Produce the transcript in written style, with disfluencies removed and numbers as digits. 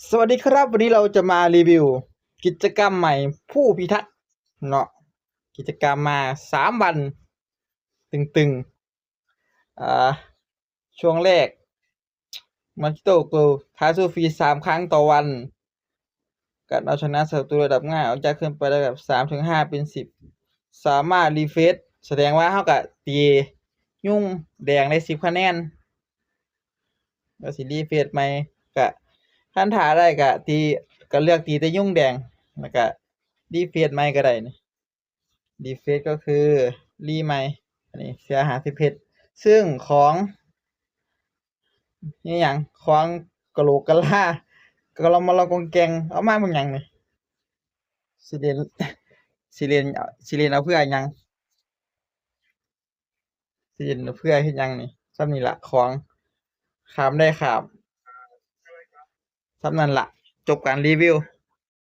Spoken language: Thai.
สวัสดีครับวันนี้เราจะมารีวิวกิจกรรมใหม่ผู้พิทักษ์เนาะกิจกรรมมา3 วันตึงๆช่วงแรกมาคิโตโกท้าสู้ฟรี3 ครั้งต่อวันการเอาชนะศัตรูระดับง่ายออกจากขึ้นไประดับ3 ถึง 5เป็น10สามารถรีเฟรชแสดงว่าเท่ากับตียุ่งแดงได้10 คะแนนก็สิรีเฟรชใหม่ก็ท่านถาได้ก็ตีก็เลือกตีแต่ยุ่งแดงแล้วก็รีเฟรชใหม่ก็ได้นี่รีเฟรชก็คือรีใหม่อันนี้เสีย50 เพชรซึ่งของนี่หยังของกะโหลกกะลากะละมะละกองแกงเอามาเบิ่งหยังนี่สิเล่นสิเล่นเอาเพื่อหยังสิเล่นเอาเพื่อเฮ็ดหยังนี่ส่ำนี้ล่ะของข้ามได้ข้ามส่ำนั้นล่ะจบการรีวิว